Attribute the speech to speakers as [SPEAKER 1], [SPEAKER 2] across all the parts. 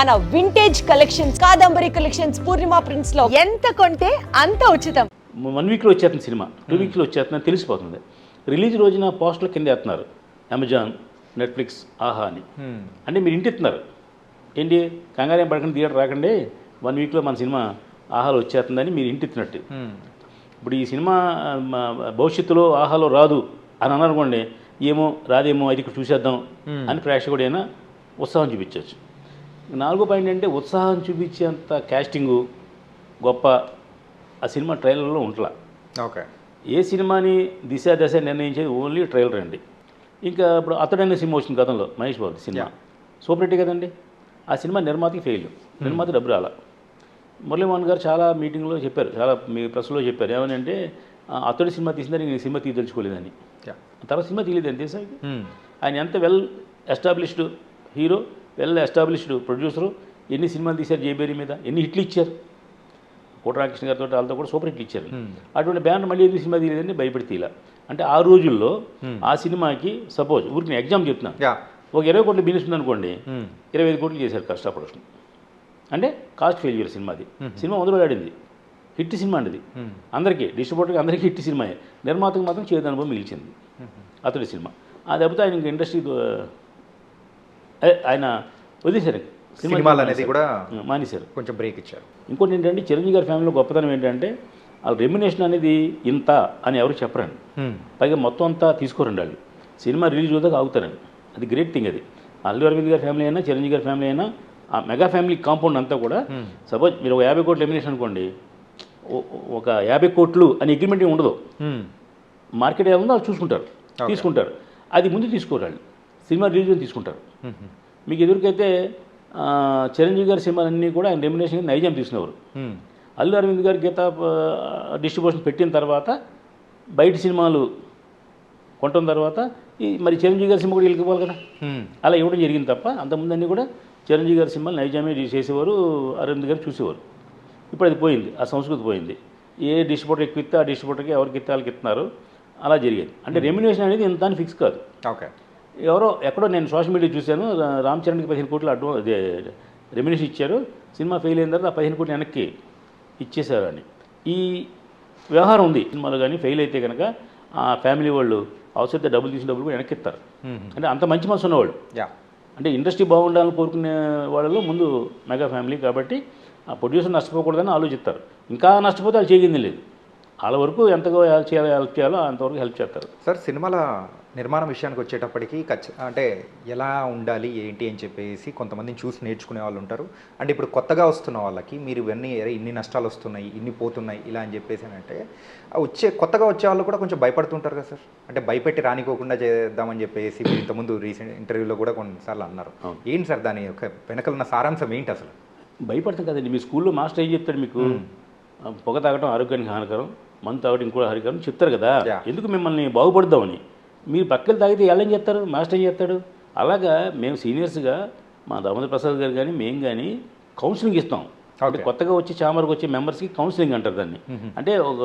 [SPEAKER 1] మన vintage collections, Kadambari collections, పూర్ణిమ prints లో ఎంత కొంటే అంత ఉచితం.
[SPEAKER 2] 1 వీక్లో వచ్చేస్తుంది సినిమా, 2 వీక్స్లో వచ్చేస్తుందని తెలిసిపోతుంది. రిలీజ్ రోజున పోస్టర్ల కింద వేస్తున్నారు అమెజాన్, నెట్ఫ్లిక్స్, ఆహా అని. అంటే మీరు ఇంటి ఇస్తున్నారు ఏంటి, కంగారేం పడకండి, థియేటర్ రాకండి, 1 వీక్లో మన సినిమా ఆహాలో వచ్చేస్తుందని మీరు ఇంటి ఇస్తున్నట్టు. ఇప్పుడు ఈ సినిమా భవిష్యత్తులో ఆహాలో రాదు అని అన్నారనుకోండి, ఏమో రాదేమో అయితే ఇక్కడ చూసేద్దాం అని ప్రేక్షకుడైనా ఉత్సాహం చూపించవచ్చు. 4వ పాయింట్ అంటే ఉత్సాహం చూపించేంత క్యాస్టింగు గొప్ప ఆ సినిమా ట్రైలర్లో ఉంటలా.
[SPEAKER 3] ఓకే,
[SPEAKER 2] ఏ సినిమాని దశ నిర్ణయించేది ఓన్లీ ట్రైలర్ అండి. ఇంకా ఇప్పుడు అతడైన సినిమా వచ్చింది గతంలో, Mahesh Babu cinema, super hit కదండి. ఆ సినిమా నిర్మాతకి ఫెయిల్, నిర్మాత డబ్బు రాలా. మురళీమోహన్ గారు చాలా మీటింగ్లో చెప్పారు, చాలా మీ ప్రెస్లో చెప్పారు, ఏమని అంటే అతడి సినిమా తీసిందని నేను సినిమా తీయదలుచుకోలేదని. తర్వాత సినిమా తీయలేదని తెలుసా? ఆయన ఎంత well established hero, well established producer, ఎన్ని సినిమాలు తీశారు జేబేరీ మీద, ఎన్ని హిట్లు ఇచ్చారు, కోట రామకృష్ణ గారితో వాళ్ళతో కూడా సూపర్ హిట్లు ఇచ్చారు. అటువంటి బ్యానర్ మళ్ళీ ఎందుకు సినిమా తీయలేదని భయపడి తీయలే. అంటే ఆ రోజుల్లో ఆ సినిమాకి సపోజ్ ఊరికి నేను ఎగ్జామ్ చెప్తున్నాను, ఒక 20 కోట్ల బిజినెస్ ఉందనుకోండి, 25 కోట్లు చేశారు కష్టా ప్రొడక్షన్. అంటే కాస్ట్ ఫెయిల్యూర్ సినిమాది. సినిమా మొదలుపడింది, హిట్ సినిమా అండి ఇది, అందరికీ డిస్ట్రిబ్యూటర్కి అందరికీ హిట్ సినిమాయే, నిర్మాతకు మాత్రం చేదు అనుభవం మిగిల్చింది అతడి సినిమా. ఆ దెబ్బతో ఆయన ఇండస్ట్రీ ఆయన వదిలేశారు,
[SPEAKER 3] సినిమాలు అనేది కూడా
[SPEAKER 2] మానేశారు,
[SPEAKER 3] కొంచెం బ్రేక్ ఇచ్చారు.
[SPEAKER 2] ఇంకోటి ఏంటంటే చిరంజీవి గారి ఫ్యామిలీలో గొప్పతనం ఏంటంటే వాళ్ళ రెమ్యునేషన్ అనేది ఇంత అని ఎవరు చెప్పరండి, పైగా మొత్తం అంతా తీసుకోరండి వాళ్ళు, సినిమా రిలీజ్ అవుతాక ఆగుతారండి. అది గ్రేట్ థింగ్. అది అల్లు అరవింద్ గారి ఫ్యామిలీ అయినా, చిరంజీవి గారి ఫ్యామిలీ అయినా, ఆ మెగా ఫ్యామిలీ కాంపౌండ్ అంతా కూడా సపోజ్ మీరు ఒక 50 కోట్ల రెమ్యునేషన్ అనుకోండి, ఒక 50 కోట్లు అని అగ్రిమెంట్ ఏమి ఉండదు, మార్కెట్ ఏముందో వాళ్ళు చూసుకుంటారు, తీసుకుంటారు. అది ముందు తీసుకోరు వాళ్ళు, సినిమా రిలీజ్ తీసుకుంటారు. మీకు ఎదురుకైతే చిరంజీవి గారి సినిమాలన్నీ కూడా ఆయన రెమ్యునేషన్ నైజాం తీసుకునేవారు. అల్లు అరవింద్ గారి గీత డిస్ట్రిబ్యూషన్ పెట్టిన తర్వాత బయట సినిమాలు కొనటం తర్వాత మరి చిరంజీవి గారి సినిమా కూడా వెళ్ళిపోవాలి కదా, అలా ఇవ్వడం జరిగింది తప్ప అంతకుముందు అన్నీ కూడా చిరంజీవి గారి సినిమాలు నైజామే చేసేవారు, అరవింద్ గారు చూసేవారు. ఇప్పుడు అది పోయింది, ఆ సంస్కృతి పోయింది. ఏ డిస్ట్రిబ్యూటర్ ఎక్కువ ఇస్తే ఆ డిస్ట్రిబ్యూటర్కి ఎవరికి ఇస్తే వాళ్ళకి ఇస్తున్నారు, అలా జరిగేది. అంటే రెమ్యునేషన్ అనేది ఇంత అని ఫిక్స్ కాదు.
[SPEAKER 3] ఓకే,
[SPEAKER 2] ఎవరో ఎక్కడో నేను సోషల్ మీడియా చూశాను, రామ్ చరణ్కి 15 కోట్లు అదే రెమ్యునేషన్ ఇచ్చారు, సినిమా ఫెయిల్ అయిన తర్వాత ఆ 15 కోట్లు వెనక్కి ఇచ్చేశారు అని ఈ వ్యవహారం ఉంది. సినిమాలు కానీ ఫెయిల్ అయితే కనుక ఆ ఫ్యామిలీ వాళ్ళు అవసరమైతే డబ్బులు తీసిన డబ్బులు కూడా వెనక్కి ఇస్తారు. అంటే అంత మంచి మనసు ఉన్నవాళ్ళు, అంటే ఇండస్ట్రీ బాగుండాలని కోరుకునే వాళ్ళలో ముందు మెగా ఫ్యామిలీ కాబట్టి ఆ ప్రొడ్యూసర్ నష్టపోకూడదని ఆలోచిస్తారు. ఇంకా నష్టపోతే వాళ్ళు చేయగింది లేదు, వాళ్ళ వరకు ఎంతగా హెల్ప్ చేయాలో అంతవరకు హెల్ప్ చేస్తారు.
[SPEAKER 3] సార్, సినిమాల నిర్మాణం విషయానికి వచ్చేటప్పటికి అంటే ఎలా ఉండాలి ఏంటి అని చెప్పేసి కొంతమందిని చూసి నేర్చుకునే వాళ్ళు ఉంటారు. అంటే ఇప్పుడు కొత్తగా వస్తున్న వాళ్ళకి మీరు ఇవన్నీ ఇన్ని నష్టాలు వస్తున్నాయి, ఇన్ని పోతున్నాయి ఇలా అని చెప్పేసి అంటే కొత్తగా వచ్చే వాళ్ళు కూడా కొంచెం భయపడుతుంటారు కదా సార్. అంటే భయపెట్టి రానికోకుండా చేద్దామని చెప్పేసి మీరు ఇంతకుముందు రీసెంట్ ఇంటర్వ్యూలో కూడా కొన్నిసార్లు అన్నారు. ఏంటి సార్ దాని యొక్క వెనకాల ఉన్న సారాంశం ఏంటి అసలు?
[SPEAKER 2] భయపడతాం కదండి. మీ స్కూల్లో మాస్టర్ ఏం చెప్తాడు మీకు, పొగ తాగడం ఆరోగ్యానికి హానికరం, మందు తాగడం ఇంకో హానికరం చెప్తారు కదా, ఎందుకు మిమ్మల్ని బాగుపడదామని. మీరు పక్కలు తాగితే వాళ్ళు ఏం చేస్తారు, మాస్టర్ ఏం చేస్తాడు. అలాగా మేము సీనియర్స్గా మా దామోదర్ ప్రసాద్ గారు కానీ మేము కానీ కౌన్సిలింగ్ ఇస్తాం. అంటే కొత్తగా వచ్చి ఛాంబర్కి వచ్చే మెంబర్స్కి కౌన్సిలింగ్ అంటారు దాన్ని. అంటే ఒక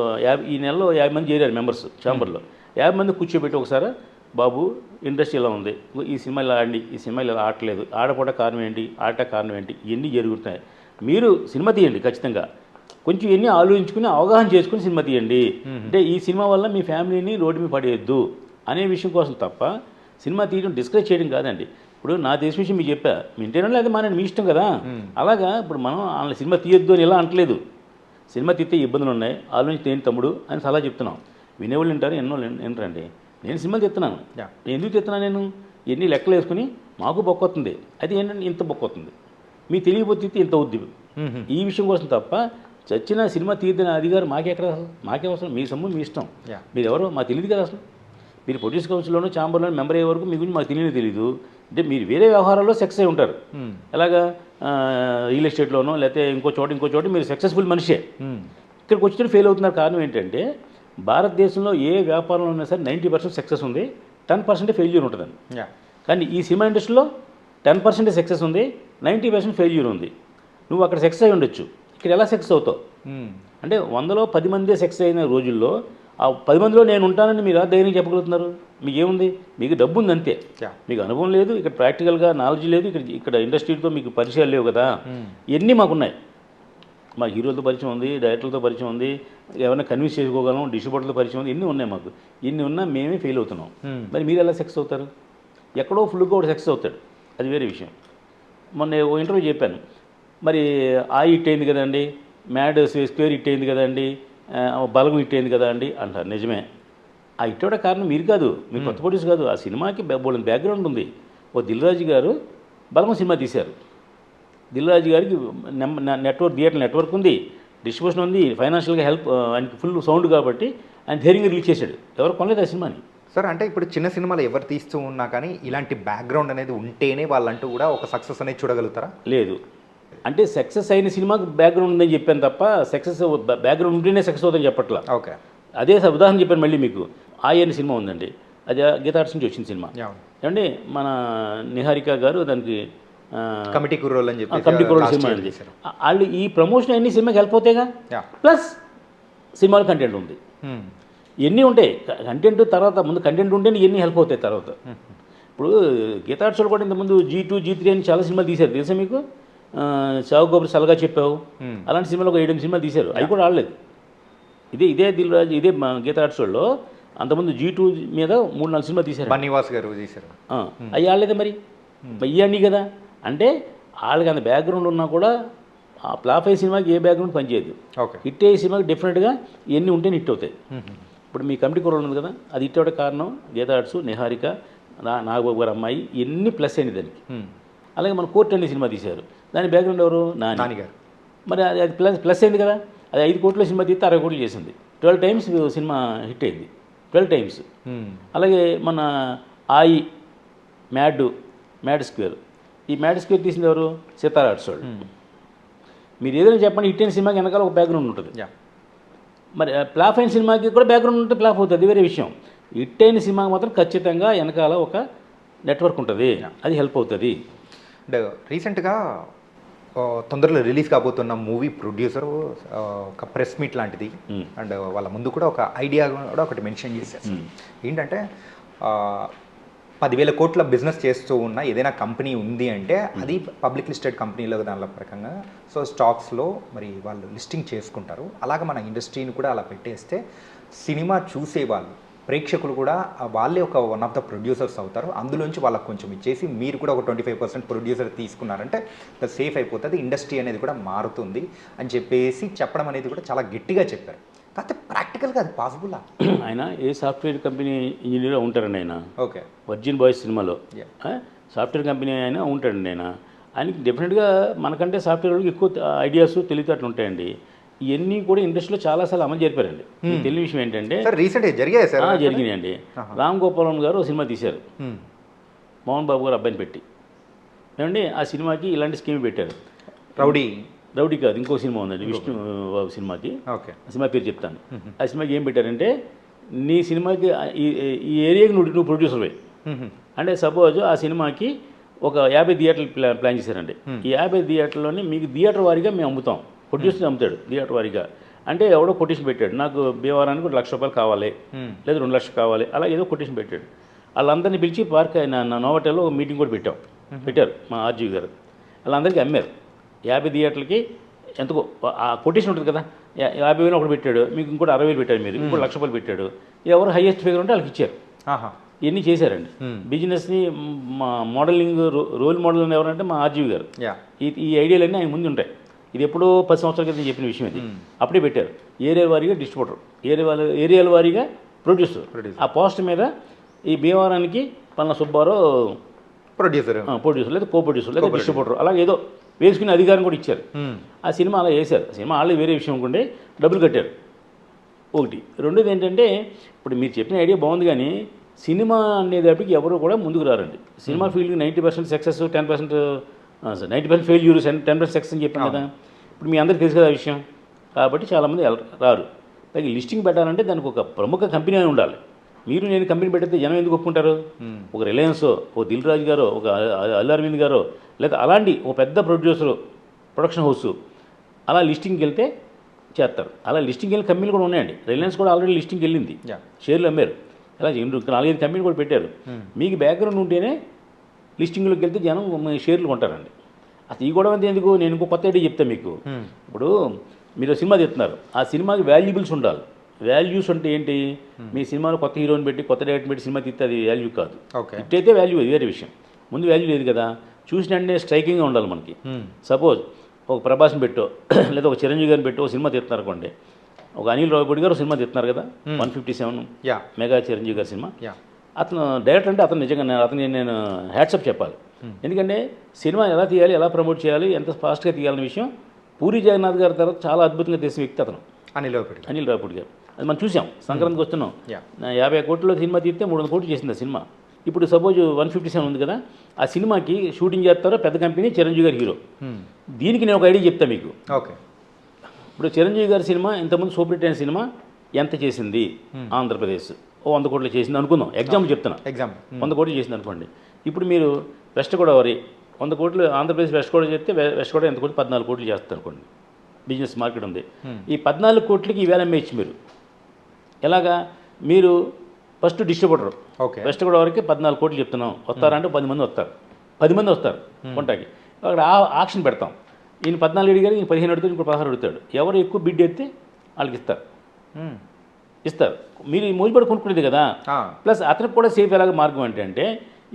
[SPEAKER 2] ఈ నెలలో 50 మంది చేరారు మెంబర్స్ ఛాంబర్లో, 50 మంది కూర్చోబెట్టి ఒకసారి బాబు ఇండస్ట్రీ ఇలా ఉంది, ఈ సినిమా ఇలా ఆడండి, ఈ సినిమా ఇలా ఆడలేదు, ఆడపోవట కారణం ఏంటి, ఆడట కారణం ఏంటి, ఇవన్నీ జరుగుతున్నాయి, మీరు సినిమా తీయండి ఖచ్చితంగా, కొంచెం ఇవన్నీ ఆలోచించుకుని అవగాహన చేసుకుని సినిమా తీయండి. అంటే ఈ సినిమా వల్ల మీ ఫ్యామిలీని రోడ్డు మీద పడేయద్దు అనే విషయం కోసం తప్ప సినిమా తీయడం డిస్కరేజ్ చేయడం కాదండి. ఇప్పుడు నా దేశ విషయం మీకు చెప్పా, మీ ఇంటేనో లేదా మానండి, మీ ఇష్టం కదా. అలాగా ఇప్పుడు మనం వాళ్ళ సినిమా తీయొద్దు అని ఇలా అంటలేదు, సినిమా తీస్తే ఇబ్బందులు ఉన్నాయి, ఆలోచించి తేని తమ్ముడు అని సలహా చెప్తున్నాం. వినేవాళ్ళు వింటారు, ఎన్నో వింటారండి. నేను సినిమా తీస్తున్నాను, ఎందుకు తీస్తున్నాను, నేను ఎన్ని లెక్కలు వేసుకుని మాకు బొక్కొస్తుంది, అది ఏంటంటే ఇంత బొక్కొస్తుంది, మీకు తెలియకపోతే ఇంత అవుద్ది, ఈ విషయం కోసం తప్ప చచ్చిన సినిమా తీద్దిన అధికారం మాకెక్కడ, అసలు మాకే అవసరం, మీ సొమ్ము మీ ఇష్టం, మీరు ఎవరో మాకు తెలియదు కదా. అసలు మీరు ప్రొడ్యూస్ కౌన్సిల్లోనూ ఛాంబర్లోనూ మెంబర్ అయ్యే వరకు మీ గురించి మాకు తెలియదు. అంటే మీరు వేరే వ్యవహారాల్లో సక్సెస్ అయి ఉంటారు, ఎలాగా రియల్ ఎస్టేట్లోనో లేకపోతే ఇంకో చోట మీరు సక్సెస్ఫుల్ మనిషే, ఇక్కడికి వచ్చినట్టు ఫెయిల్ అవుతున్నారు. కారణం ఏంటంటే భారతదేశంలో ఏ వ్యాపారంలో ఉన్నా సరే 90% సక్సెస్ ఉంది, 10% ఫెయిల్యూర్ ఉంటుందండి. కానీ ఈ సినిమా ఇండస్ట్రీలో 10% సక్సెస్ ఉంది, 90% ఫెయిల్యూర్ ఉంది. నువ్వు అక్కడ సక్సెస్ అయి ఉండొచ్చు, ఇక్కడ ఎలా సక్సెస్ అవుతావు? అంటే 100లో 10 మందే సక్సెస్ అయిన రోజుల్లో ఆ 10 మందిలో నేను ఉంటానని మీరు ధైర్యం చెప్పగలుగుతున్నారు? మీకు ఏముంది? మీకు డబ్బు ఉంది అంతే, మీకు అనుభవం లేదు, ఇక్కడ ప్రాక్టికల్గా నాలెడ్జ్ లేదు, ఇక్కడ ఇండస్ట్రీతో మీకు పరిచయాలు లేవు కదా. ఇవన్నీ మాకున్నాయి. మా హీరోలతో పరిచయం ఉంది, డైరెక్టర్లతో పరిచయం ఉంది, ఎవరైనా కన్విన్స్ చేసుకోగలం, డిస్ట్రిబ్యూటర్లతో పరిచయం ఉంది, ఇన్ని ఉన్నాయి మాకు. ఇన్ని ఉన్నా మేమే ఫెయిల్ అవుతున్నాం. మరి మీరు ఎలా సక్సెస్ అవుతారు? ఎక్కడో ఫుల్గా ఒకటి సక్సెస్ అవుతాడు, అది వేరే విషయం. మొన్న ఓ ఇంటర్వ్యూ చెప్పాను, మరి ఆ హిట్ అయింది కదండి, మ్యాడ్ స్క్వేర్ హిట్ అయింది కదండి, బలగం హిట్ అయింది కదా అండి అంటారు. నిజమే, ఆ హిట్ అవడం కారణం మీరు కాదు, మీరు కొత్త ప్రొడ్యూస్ కాదు. ఆ సినిమాకి బోల్డెన్ బ్యాక్గ్రౌండ్ ఉంది. ఓ దిల్ రాజు గారు బలగం సినిమా తీశారు. దిల్ రాజు గారికి థియేటర్ నెట్వర్క్ ఉంది, డిస్ట్రిబ్యూషన్ ఉంది, ఫైనాన్షియల్గా హెల్ప్, ఆయనకి ఫుల్ సౌండ్ కాబట్టి ఆయన ధైర్యంగా రిలీజ్ చేశాడు. ఎవరు కొనలేదు ఆ సినిమాని.
[SPEAKER 3] సార్ అంటే ఇప్పుడు చిన్న సినిమాలు ఎవరు తీస్తూ ఉన్నా కానీ ఇలాంటి బ్యాక్గ్రౌండ్ అనేది ఉంటేనే వాళ్ళంటూ కూడా ఒక సక్సెస్ అనేది చూడగలుగుతారా?
[SPEAKER 2] లేదు, అంటే సక్సెస్ అయిన సినిమాకి బ్యాక్గ్రౌండ్ ఉందని చెప్పాను తప్ప సక్సెస్ బ్యాక్గ్రౌండ్ ఉంటేనే సక్సెస్ అవుతుందని చెప్పట్లా.
[SPEAKER 3] ఓకే,
[SPEAKER 2] అదే ఉదాహరణ చెప్పాను మళ్ళీ మీకు. ఆయన సినిమా ఉందండి, అది గీతా ఆర్ట్స్ నుంచి వచ్చిన సినిమా. ఏమండి మన నిహారిక గారు దానికి
[SPEAKER 3] కమిటీ కుర్రోళ్ళు అని చెప్పి
[SPEAKER 2] కమిటీ కుర్రోళ్ళు సినిమా అండి. వాళ్ళు ఈ ప్రమోషన్ అన్ని సినిమాకి హెల్ప్ అవుతాయిగా, ప్లస్ సినిమాలో కంటెంట్ ఉంది, ఎన్ని ఉంటాయి. కంటెంట్ తర్వాత ముందు కంటెంట్ ఉంటేనే ఎన్ని హెల్ప్ అవుతాయి తర్వాత. ఇప్పుడు గీతా ఆర్ట్స్ కూడా ఇంతకుముందు G2 G3 అని చాలా సినిమాలు తీశారు తెలుసా మీకు? చావు కబురు సలగా చెప్పావు, అలాంటి సినిమాలు ఒక 7 సినిమాలు తీశారు, అవి కూడా ఆడలేదు. ఇదే దిల్ రాజు, ఇదే గీతా ఆర్ట్స్ వాళ్ళు అంతకుముందు G2 మీద 3-4 సినిమాలు తీశారు.
[SPEAKER 3] బన్నీవాస్ గారు తీశారు,
[SPEAKER 2] అవి ఆడలేదా మరి? ఇవన్నీ కదా. అంటే వాళ్ళకి అంత బ్యాక్గ్రౌండ్ ఉన్నా కూడా ఆ ఫ్లాప్ అయ్యే సినిమాకి ఏ బ్యాక్గ్రౌండ్ పనిచేయదు. హిట్ అయ్యే సినిమాకి డెఫినెట్గా ఇవన్నీ ఉంటేనే హిట్ అవుతాయి. ఇప్పుడు మీ కమిటీ కుర్రోళ్ళు ఉంది కదా, అది హిట్ అవ్వడానికి కారణం గీతా ఆర్ట్స్, నిహారిక, నాగబాబు గారు అమ్మాయి, ఇవన్నీ ప్లస్ అయింది దానికి. అలాగే మన కోర్టు అనే సినిమా తీశారు, దాని బ్యాక్గ్రౌండ్ ఎవరు? నాని గారు. మరి అది ప్లస్ అయింది కదా. అది 5 కోట్ల సినిమా తీస్తే 60 కోట్లు చేసింది, 12 టైమ్స్ సినిమా హిట్ అయింది, 12 టైమ్స్. అలాగే మన ఆయి మ్యాడ్ స్క్వేర్, ఈ మ్యాడ్ స్క్వేర్ తీసింది ఎవరు? సితారా ఆర్ట్స్ వాళ్ళు. మీరు ఏదైనా చెప్పండి, హిట్ అయిన సినిమాకి వెనకాల ఒక బ్యాక్గ్రౌండ్ ఉంటుంది. మరి ఫ్లాప్ అయిన సినిమాకి కూడా బ్యాక్గ్రౌండ్ ఉంటే ఫ్లాప్ అవుతుంది, అది వేరే విషయం. హిట్ అయిన సినిమాకి మాత్రం ఖచ్చితంగా వెనకాల ఒక నెట్వర్క్ ఉంటుంది, అది హెల్ప్ అవుతుంది.
[SPEAKER 3] అండ్ రీసెంట్గా తొందరలో రిలీజ్ కాబోతున్న మూవీ ప్రొడ్యూసర్ ఒక ప్రెస్ మీట్ లాంటిది, అండ్ వాళ్ళ ముందు కూడా ఒక ఐడియా కూడా ఒకటి మెన్షన్ చేశారు. ఏంటంటే 10,000 కోట్ల బిజినెస్ చేస్తూ ఉన్న ఏదైనా కంపెనీ ఉంది అంటే అది పబ్లిక్ లిస్టెడ్ కంపెనీలో దానిలో ప్రకంగా సో స్టాక్స్లో మరి వాళ్ళు లిస్టింగ్ చేసుకుంటారు. అలాగే మన ఇండస్ట్రీని కూడా అలా పెట్టేస్తే సినిమా చూసేవాళ్ళు ప్రేక్షకులు కూడా వాళ్ళే ఒక వన్ ఆఫ్ ద ప్రొడ్యూసర్స్ అవుతారు. అందులోంచి వాళ్ళకి కొంచెం ఇచ్చేసి మీరు కూడా ఒక 25% ప్రొడ్యూసర్ తీసుకున్నారంటే సేఫ్ అయిపోతుంది, ఇండస్ట్రీ అనేది కూడా మారుతుంది అని చెప్పేసి చెప్పడం అనేది కూడా చాలా గట్టిగా చెప్పారు. కాకపోతే ప్రాక్టికల్గా అది పాసిబుల్?
[SPEAKER 2] ఆయన ఏ సాఫ్ట్వేర్ కంపెనీ ఇంజనీర్ ఉంటారండి ఆయన.
[SPEAKER 3] ఓకే,
[SPEAKER 2] వర్జిన్ బాయ్స్ సినిమాలో సాఫ్ట్వేర్ కంపెనీ అయినా ఉంటాడండి ఆయన. ఆయనకి డెఫినెట్గా మనకంటే సాఫ్ట్వేర్ వాళ్ళకి ఎక్కువ ఐడియాస్ తెలివితేటలు ఉంటాయండి. ఇవన్నీ కూడా ఇండస్ట్రీలో చాలాసార్లు అమలు జరిపారండి. తెలియని విషయం ఏంటంటే జరిగినాయండి. రామ్ గోపాలం గారు ఒక సినిమా తీశారు, మోహన్ బాబు గారు అబ్బాయిని పెట్టి. ఏమండి ఆ సినిమాకి ఇలాంటి స్కీమ్ పెట్టారు. రౌడీ కాదు, ఇంకో సినిమా ఉందండి విష్ణు బాబు సినిమాకి. ఆ సినిమా పేరు చెప్తాను. ఆ సినిమాకి ఏం పెట్టారంటే, నీ సినిమాకి ఈ ఏరియాకి నువ్వు ప్రొడ్యూసర్ పోయి అంటే సపోజ్ ఆ సినిమాకి ఒక 50 థియేటర్లు ప్లాన్ చేశారండి. ఈ 50 థియేటర్లోని మీకు థియేటర్ వారీగా మేము అమ్ముతాం, ప్రొడ్యూసర్ అమ్ముతాడు థియేటర్ వారీగా. అంటే ఎవడో కొటేషన్ పెట్టాడు, నాకు భీమవరానికి 1 లక్ష రూపాయలు కావాలి, లేదా 2 లక్షలు కావాలి, అలా ఏదో కొటేషన్ పెట్టాడు. వాళ్ళందరినీ పిలిచి పార్క్ అయిన నోవాటెల్లో ఒక మీటింగ్ కూడా పెట్టారు మా ఆర్జీ గారు. వాళ్ళందరికీ అమ్మారు. 50 థియేటర్లకి ఎంతకో ఆ కొటేషన్ ఉంటుంది కదా, 50,000 ఒకటి పెట్టాడు, మీకు ఇంకోటి 60,000 పెట్టాడు, మీరు ఇంకోటి 1 లక్ష రూపాయలు పెట్టాడు. ఎవరు హైయెస్ట్ ఫిగర్ ఉంటే వాళ్ళకి ఇచ్చారు. ఇవన్నీ చేశారండి. బిజినెస్ని మోడలింగ్ రోల్ మోడల్ ఎవరంటే మా ఆర్జీవి గారు. ఈ ఐడియాలన్నీ ఆయన ముందు ఉంటాయి. ఇది ఎప్పుడో 10 సంవత్సరాల క్రితం చెప్పిన విషయం ఇది. అప్పుడే పెట్టారు. ఏరియా వారీగా డిస్ట్రిబ్యూటర్, ఏరియాల వారీగా ప్రొడ్యూసర్. ఆ పోస్ట్ మీద ఈ భీమవరానికి పలానా సుబ్బారావు ప్రొడ్యూసర్ లేదా కో ప్రొడ్యూసర్ లేదా డిస్ట్రిబ్యూటర్ అలా ఏదో వేసుకునే అధికారం కూడా ఇచ్చారు. ఆ సినిమా అలా వేశారు. సినిమా వాళ్ళు వేరే విషయం అనుకుంటే డబ్బులు కట్టారు. ఒకటి. రెండోది ఏంటంటే, ఇప్పుడు మీరు చెప్పిన ఐడియా బాగుంది, కానీ సినిమా అనేటప్పటికి ఎవరు కూడా ముందుకు రారండి. సినిమా ఫీల్డ్కి 90% సక్సెస్, 90% ఫెయిల్యూర్, 10% సక్సెస్ అని చెప్పాను కదా. ఇప్పుడు మీ అందరికీ తెలుసు కదా ఆ విషయం. కాబట్టి చాలామంది రారు. పైగా లిస్టింగ్ పెట్టాలంటే దానికి ఒక ప్రముఖ కంపెనీ అని ఉండాలి. మీరు నేను కంపెనీ పెడితే జనం ఎందుకు ఒప్పుకుంటారు? ఒక రిలయన్సో, ఒక దిల్ రాజు గారో, ఒక అల్లు అరవింద్ గారో, లేదా అలాంటి ఒక పెద్ద ప్రొడ్యూసరు, ప్రొడక్షన్ హౌస్ అలా లిస్టింగ్కి వెళ్తే చేస్తారు. అలా లిస్టింగ్ వెళ్ళిన కంపెనీలు కూడా ఉన్నాయండి. రిలయన్స్ కూడా ఆల్రెడీ లిస్టింగ్కి వెళ్ళింది,
[SPEAKER 3] Yeah.
[SPEAKER 2] షేర్లు అమ్మారు. అలా 4-5 కంపెనీలు కూడా పెట్టారు. మీకు బ్యాక్గ్రౌండ్ ఉంటేనే లిస్టింగ్లోకి వెళ్తే జనం మీ షేర్లు కొంటారండి. అసలు ఈ గొడవ అంతా ఎందుకు? నేను ఇంకో కొత్త ఐడియా చెప్తాను మీకు. ఇప్పుడు మీరు సినిమా తీస్తున్నారు, ఆ సినిమాకి వాల్యుబుల్స్ ఉండాలి. వాల్యూస్ అంటే ఏంటి? మీ సినిమాలో కొత్త హీరోని పెట్టి కొత్త డైరెక్టర్ పెట్టి సినిమా తీస్తే అది వాల్యూ కాదు.
[SPEAKER 3] ఓకే.
[SPEAKER 2] ఇట్టయితే వాల్యూ, అది వేరే విషయం. ముందు వాల్యూ లేదు కదా. చూసిన వెంటనే స్ట్రైకింగ్గా ఉండాలి మనకి. సపోజ్ ఒక ప్రభాస్ని పెట్టో లేదా ఒక చిరంజీవి గారిని పెట్టో ఒక సినిమా తీస్తున్నారు అనుకోండి. ఒక అనిల్ రావిపూడి గారు సినిమా తీస్తున్నారు కదా, 157
[SPEAKER 3] Yeah.
[SPEAKER 2] మెగా చిరంజీవి గారి సినిమా.
[SPEAKER 3] Yeah.
[SPEAKER 2] అతను డైరెక్టర్ అంటే అతను నిజంగా నేను హ్యాట్సప్ చెప్పాలి. ఎందుకంటే సినిమా ఎలా తీయాలి, ఎలా ప్రమోట్ చేయాలి, ఎంత ఫాస్ట్గా తీయాలనే విషయం పూరి జగన్నాథ్ గారి తర్వాత చాలా అద్భుతంగా తీసిన వ్యక్తి అతను, అనిల్ రావిపూడి గారు. అది మనం చూసాం, సంక్రాంతికి వస్తున్నాం. 50 కోట్ల సినిమా తీస్తే 300 కోట్లు చేసింది ఆ సినిమా. ఇప్పుడు సపోజ్ 157 ఉంది కదా, ఆ సినిమాకి షూటింగ్ చేస్తారో పెద్ద కంపెనీ, చిరంజీవి గారి హీరో. దీనికి నేను ఒక ఐడియా చెప్తాను మీకు.
[SPEAKER 3] ఓకే.
[SPEAKER 2] ఇప్పుడు చిరంజీవి గారి సినిమా ఇంతకుముందు సూపర్ హిట్ అయిన సినిమా ఎంత చేసింది? ఆంధ్రప్రదేశ్ 100 కోట్లు చేసింది అనుకుందాం, ఎగ్జాంపుల్ చెప్తున్నా. 100 కోట్లు చేసింది అనుకోండి. ఇప్పుడు మీరు వెస్ట్ గోదావరి 100 కోట్లు, ఆంధ్రప్రదేశ్ వెస్ట్ గోదావరి చేస్తే వెస్ట్ గోదావరి ఎంత కోట్లు? 14 కోట్లు చేస్తారు అనుకోండి. బిజినెస్ మార్కెట్ ఉంది. ఈ 14 కోట్లకి ఈవేళ అమ్మేయచ్చు మీరు. ఎలాగా? మీరు ఫస్ట్ డిస్ట్రిబ్యూటర్
[SPEAKER 3] ఓకే.
[SPEAKER 2] వెస్ట్ గోదావరికి 14 కోట్లు చెప్తున్నాం, వస్తారంటే 10 మంది వస్తారు. 10 మంది వస్తారు కొంటాకి. అక్కడ ఆక్షన్ పెడతాం. ఈయన 14 అడిగారు, ఈయన 15 అడుగుతాడు, ఇంకో 16 అడుగుతాడు. ఎవరు ఎక్కువ బిడ్ ఎత్తే వాళ్ళకి ఇస్తారు. మీరు మూలిపడి కొనుక్కునేది కదా. ప్లస్ అతనికి కూడా సేఫ్ ఎలాగ మార్గం అంటే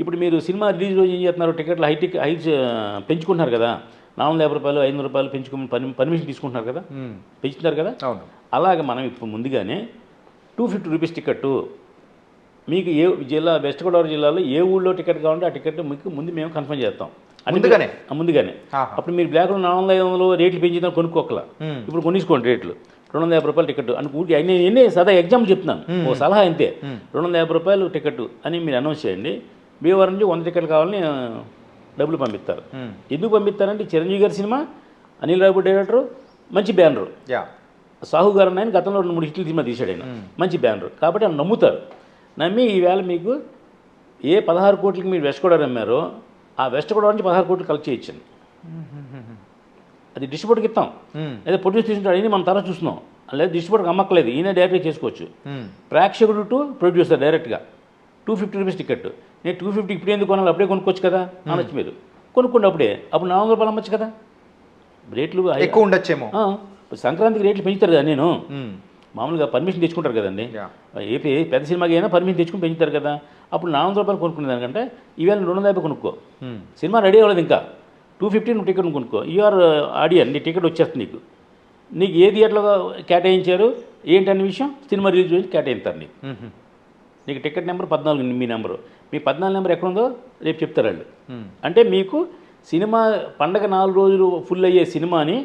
[SPEAKER 2] ఇప్పుడు మీరు సినిమా రిలీజ్ రోజు ఏం చేస్తున్నారు? టికెట్లు హై పెంచుకుంటున్నారు కదా. 450 రూపాయలు, 500 రూపాయలు పెంచుకుని పర్మిషన్ తీసుకుంటున్నారు కదా, పెంచుతున్నారు కదా. అలాగే మనం ఇప్పుడు ముందుగానే 250 రూపీస్ టికెట్టు మీకు ఏ జిల్లా, వెస్ట్ గోదావరి జిల్లాలో ఏ ఊళ్ళో టికెట్ కావాలంటే ఆ టికెట్ మీకు ముందు మేము కన్ఫర్మ్ చేస్తాం. ముందుగానే. అప్పుడు మీరు బ్లాక్లో 400-500 రేట్లు పెంచుదాం కొనుక్కోకలా. ఇప్పుడు కొనిసుకోండి రేట్లు 250 రూపాయలు టికెట్ అని ఊరికి ఎన్ని సదా ఎగ్జాంపుల్ చెప్తున్నాను, ఓ సలహా అంతే. 250 రూపాయలు టికెట్ అని మీరు అనౌన్స్ చేయండి. భీమవరం నుంచి 100 టికెట్లు కావాలని డబ్బులు పంపిస్తారు. ఎందుకు పంపిస్తారంటే చిరంజీవి గారి సినిమా, అనిల్ రావిపూడి డైరెక్టర్, మంచి బ్యానరు. సాహు గారు ఆయన గతంలో 2-3 హిట్లు సినిమా తీశాడు ఆయన, మంచి బ్యానరు. కాబట్టి ఆయన నమ్ముతారు. నమ్మి ఈవేళ మీకు ఏ 16 కోట్లకి మీరు వెస్ట్ గోదావరి అమ్మారో ఆ వెస్ట్ గోదావరి నుంచి 16 కోట్లు కలెక్ట్ చేయొచ్చండి. అది డిస్ట్రిబ్యూటర్కి ఇస్తాం, లేదా ప్రొడ్యూస్ తీసుకుంటాడు. అయినా మనం తర్వాత చూస్తున్నాం. లేదా డిస్ట్రిబ్యూటర్కి అమ్మక్కలేదు, ఈయన డైరెక్ట్గా చేసుకోవచ్చు. ప్రేక్షకుడు టు ప్రొడ్యూసర్ డైరెక్ట్గా 250 రూపీస్ టికెట్. నేను 250 ఇప్పుడు ఎందుకు కొనాలి, అప్పుడే కొనుక్కోవచ్చు కదా అనొచ్చు మీరు. కొనుక్కోండి అప్పుడే, అప్పుడు 400 రూపాయలు అమ్మచ్చు కదా. రేట్లు
[SPEAKER 3] ఎక్కువ ఉండొచ్చేమో.
[SPEAKER 2] సంక్రాంతికి రేట్లు పెంచుతారు కదా. నేను మామూలుగా పర్మిషన్ తెచ్చుకుంటారు కదండి. ఏ పెద్ద సినిమాకి అయినా పర్మిషన్ తెచ్చుకుని పెంచుతారు కదా. అప్పుడు 400 రూపాయలు కొనుక్కునే దానికంటే ఈవేళ 250 కొనుక్కో. సినిమా రెడీ అవ్వలేదు ఇంకా, 250 నువ్వు టికెట్ కొనుక్కో. యూఆర్ ఆడియన్, నీ టికెట్ వచ్చేస్తుంది నీకు. నీకు ఏ థియేటర్లో కేటాయించారు ఏంటనే విషయం సినిమా రిలీజ్ గురించి కేటాయిస్తారు నీకు. నీకు టికెట్ నెంబర్ 14 మీ నెంబరు. మీ 14 నెంబర్ ఎక్కడ ఉందో రేపు చెప్తారు వాళ్ళు. అంటే మీకు సినిమా పండగ 4 రోజులు ఫుల్ అయ్యే సినిమాని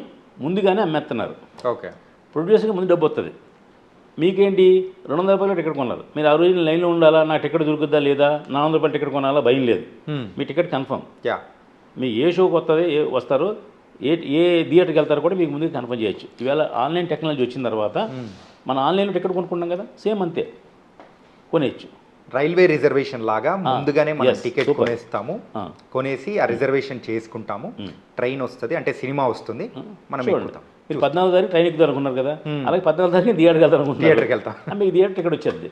[SPEAKER 2] ముందుగానే అమ్మేస్తున్నారు.
[SPEAKER 3] ఓకే.
[SPEAKER 2] ప్రొడ్యూసర్కి ముందు డబ్బు వస్తుంది. మీకేంటి 200 రూపాయలు టికెట్ కొనాలి. మీరు ఆ రోజు లైన్లో ఉండాలా, నా టికెట్ దొరుకుద్దా లేదా, 400 రూపాయలు టికెట్ కొనాలా, భయం లేదు. మీ టికెట్ కన్ఫర్మ్. మీ ఏ షోకి వస్తారో ఏ థియేటర్కి వెళ్తారో కూడా మీకు ముందుకు కన్ఫర్మ్ చేయొచ్చు. ఈవేళ ఆన్లైన్ టెక్నాలజీ వచ్చిన తర్వాత మన ఆన్లైన్లో టికెట్ కొనుక్కుంటాం కదా, సేమ్ అంతే కొనేయచ్చు.
[SPEAKER 3] రైల్వే రిజర్వేషన్ లాగా ముందుగానే మనం టికెట్ కొనేస్తాము, కొనేసి ఆ రిజర్వేషన్ చేసుకుంటాము. ట్రైన్ వస్తుంది, అంటే సినిమా వస్తుంది, మనం ఎక్కుతాం.
[SPEAKER 2] మీరు 14 తారీఖు ట్రైన్ ఎక్కుతారు అనుకున్నారు కదా, అలాగే 14 తారీఖు థియేటర్కి వెళ్తారు అనుకుంటున్నారు. మీకు థియేటర్ టికెట్ వచ్చేది.